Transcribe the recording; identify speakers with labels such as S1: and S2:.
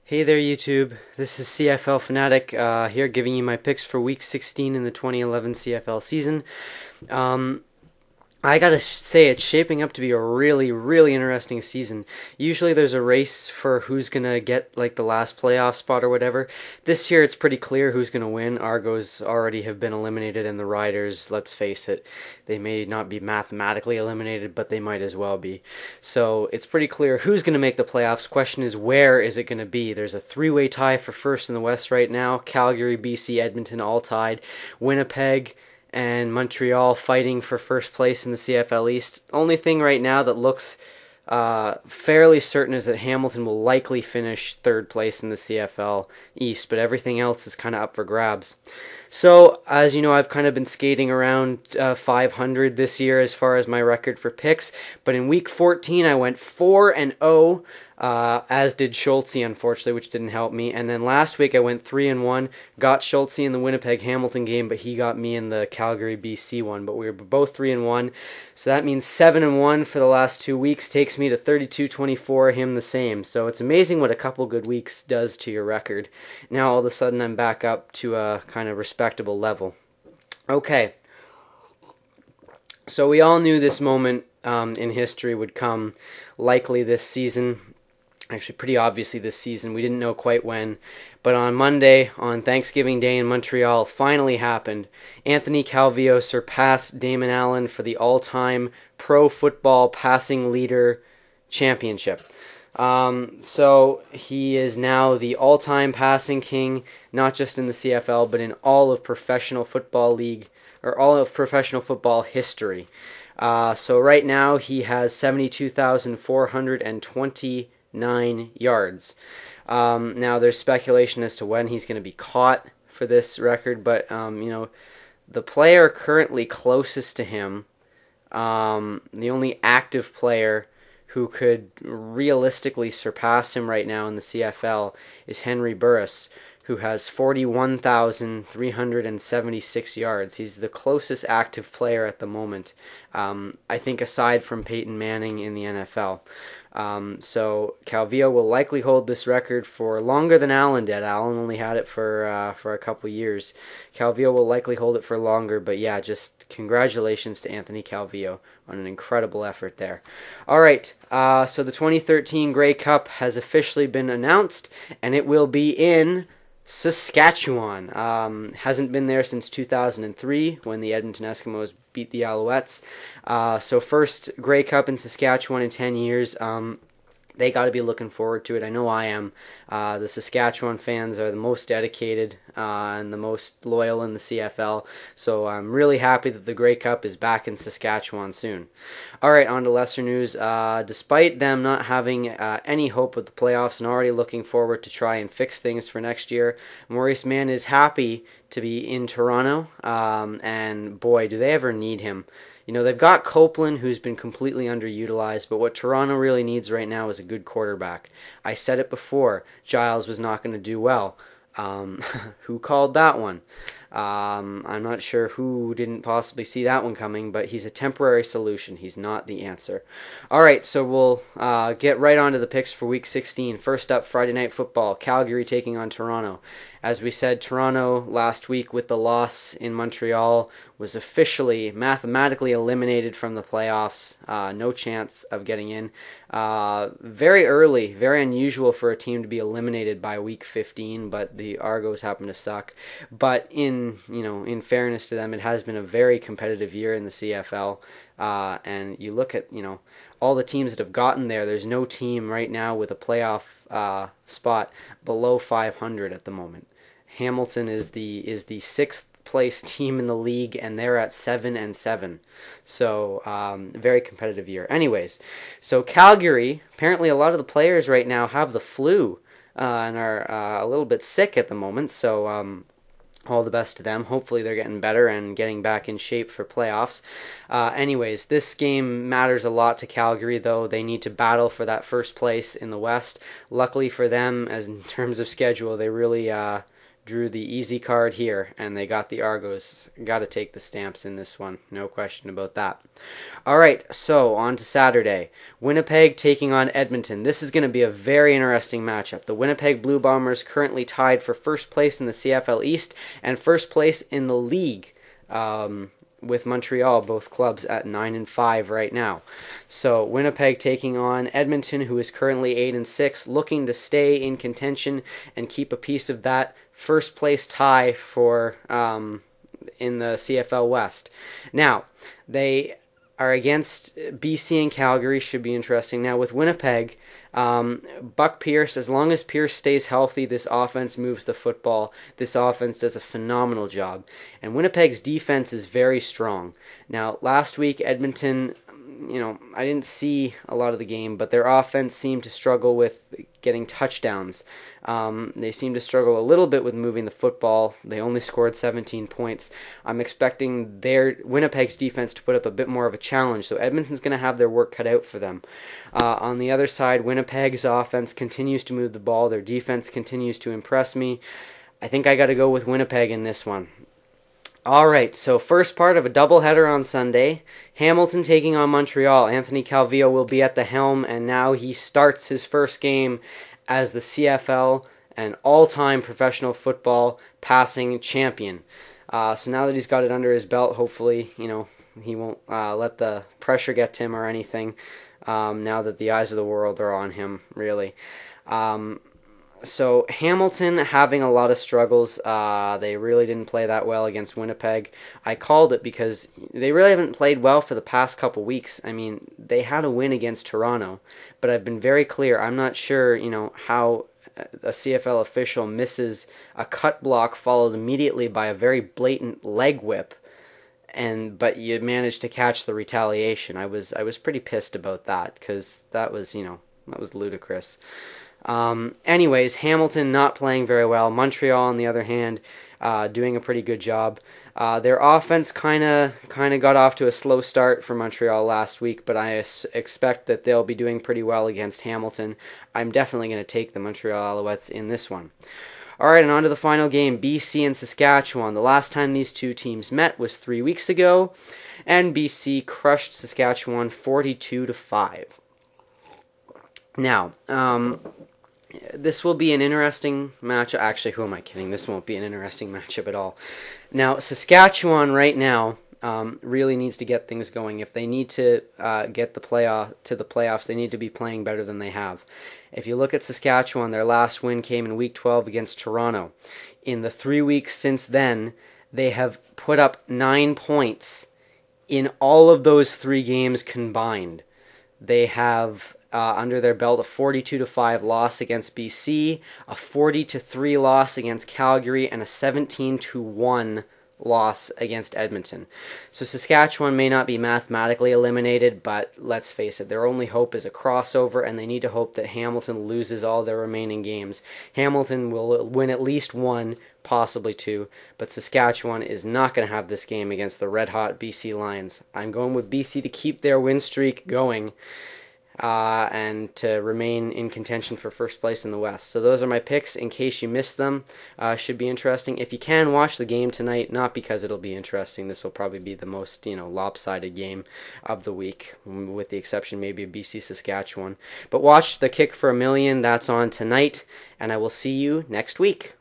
S1: Hey there YouTube, this is CFL Fanatic here giving you my picks for Week 16 in the 2011 CFL season. I gotta say, it's shaping up to be a really interesting season. Usually there's a race for who's gonna get like the last playoff spot or whatever. This year it's pretty clear who's gonna win. Argos already have been eliminated, and the Riders, let's face it, they may not be mathematically eliminated, but they might as well be. So it's pretty clear who's gonna make the playoffs. Question is, where is it gonna be? There's a three-way tie for first in the West right now. Calgary, BC, Edmonton all tied. Winnipeg and Montreal fighting for first place in the CFL East. Only thing right now that looks fairly certain is that Hamilton will likely finish third place in the CFL East, but everything else is kind of up for grabs. So, as you know, I've kind of been skating around 500 this year as far as my record for picks, but in Week 14 I went 4-0, as did Schultze, unfortunately, which didn't help me. And then last week I went 3-1, got Schultze in the Winnipeg-Hamilton game, but he got me in the Calgary-BC one. But we were both 3-1, so that means 7-1 for the last 2 weeks, takes me to 32-24, him the same. So it's amazing what a couple good weeks does to your record. Now all of a sudden I'm back up to a kind of respectable level. Okay, so we all knew this moment in history would come likely this season. Actually, pretty obviously this season. We didn't know quite when. But on Monday, on Thanksgiving Day in Montreal, finally happened. Anthony Calvillo surpassed Damon Allen for the all-time pro football passing leader championship. So he is now the all-time passing king, not just in the CFL, but in all of professional football league, or all of professional football history. So right now he has 72,429 yards. Now there's speculation as to when he's going to be caught for this record, but the player currently closest to him, the only active player who could realistically surpass him right now in the CFL is Henry Burris, who has 41,376 yards. He's the closest active player at the moment, I think, aside from Peyton Manning in the NFL. So Calvillo will likely hold this record for longer than Allen did. Allen only had it for a couple years. Calvillo will likely hold it for longer, but yeah, just congratulations to Anthony Calvillo on an incredible effort there. All right, so the 2013 Grey Cup has officially been announced, and it will be in Saskatchewan. Hasn't been there since 2003 when the Edmonton Eskimos beat the Alouettes. So first Grey Cup in Saskatchewan in 10 years. They got to be looking forward to it. I know I am. The Saskatchewan fans are the most dedicated and the most loyal in the CFL, so I'm really happy that the Grey Cup is back in Saskatchewan soon. All right, on to lesser news. Despite them not having any hope with the playoffs and already looking forward to try and fix things for next year, Maurice Mann is happy to be in Toronto, and boy, do they ever need him. You know, they've got Copeland, who's been completely underutilized, but what Toronto really needs right now is a good quarterback. I said it before, Giles was not going to do well. Who called that one? I'm not sure who didn't possibly see that one coming, but he's a temporary solution. He's not the answer. All right, so we'll get right on to the picks for Week 16. First up, Friday Night Football, Calgary taking on Toronto. As we said, Toronto last week with the loss in Montreal was officially, mathematically eliminated from the playoffs. No chance of getting in. Very early, very unusual for a team to be eliminated by Week 15, but the Argos happen to suck. But in fairness to them, it has been a very competitive year in the CFL. And you look at, all the teams that have gotten there, there's no team right now with a playoff spot below 500 at the moment. Hamilton is the sixth place team in the league, and they're at 7-7. So very competitive year. Anyways, so Calgary, apparently a lot of the players right now have the flu and are a little bit sick at the moment. So all the best to them. Hopefully they're getting better and getting back in shape for playoffs. Anyways, this game matters a lot to Calgary, though. They need to battle for that first place in the West. Luckily for them, as in terms of schedule, they really drew the easy card here, and they got the Argos. Got to take the Stamps in this one, no question about that. All right, so on to Saturday. Winnipeg taking on Edmonton. This is going to be a very interesting matchup. The Winnipeg Blue Bombers currently tied for first place in the CFL East and first place in the league, with Montreal, both clubs at 9-5 right now. So Winnipeg taking on Edmonton, who is currently 8-6, looking to stay in contention and keep a piece of that first place tie for in the CFL West. Now, they are against BC and Calgary. Should be interesting. Now with Winnipeg, Buck Pierce, as long as Pierce stays healthy, this offense moves the football. This offense does a phenomenal job. And Winnipeg's defense is very strong. Now, last week, Edmonton, I didn't see a lot of the game, but their offense seemed to struggle with getting touchdowns. They seemed to struggle a little bit with moving the football. They only scored 17 points. I'm expecting Winnipeg's defense to put up a bit more of a challenge, so Edmonton's going to have their work cut out for them. On the other side, Winnipeg's offense continues to move the ball. Their defense continues to impress me. I think I got to go with Winnipeg in this one. All right, so first part of a doubleheader on Sunday. Hamilton taking on Montreal. Anthony Calvillo will be at the helm, and now he starts his first game as the CFL and all-time professional football passing champion. So now that he's got it under his belt, hopefully, he won't let the pressure get to him or anything. Now that the eyes of the world are on him, really. So Hamilton having a lot of struggles. They really didn't play that well against Winnipeg. I called it because they really haven't played well for the past couple weeks. I mean, they had a win against Toronto, but I've been very clear. I'm not sure, how a CFL official misses a cut block followed immediately by a very blatant leg whip, but you managed to catch the retaliation. I was pretty pissed about that because that was ludicrous. Anyways, Hamilton not playing very well. Montreal, on the other hand, doing a pretty good job. Their offense kind of got off to a slow start for Montreal last week, but I expect that they'll be doing pretty well against Hamilton. I'm definitely going to take the Montreal Alouettes in this one. All right, and on to the final game, BC and Saskatchewan. The last time these two teams met was 3 weeks ago, and BC crushed Saskatchewan 42-5. Now, this will be an interesting matchup. Actually, who am I kidding? This won't be an interesting matchup at all. Now, Saskatchewan right now really needs to get things going. If they need to get the playoffs, they need to be playing better than they have. If you look at Saskatchewan, their last win came in Week 12 against Toronto. In the 3 weeks since then, they have put up 9 points in all of those 3 games combined. They have under their belt a 42-5 loss against BC, a 40-3 loss against Calgary, and a 17-1 loss against Edmonton. So Saskatchewan may not be mathematically eliminated, but let's face it, their only hope is a crossover, and they need to hope that Hamilton loses all their remaining games. Hamilton will win at least 1, possibly 2, but Saskatchewan is not going to have this game against the red-hot BC Lions. I'm going with BC to keep their win streak going, and to remain in contention for first place in the West. So those are my picks in case you missed them. Should be interesting. If you can, watch the game tonight, not because it'll be interesting. This will probably be the most lopsided game of the week, with the exception maybe of BC Saskatchewan. But watch the Kick for a Million. That's on tonight, and I will see you next week.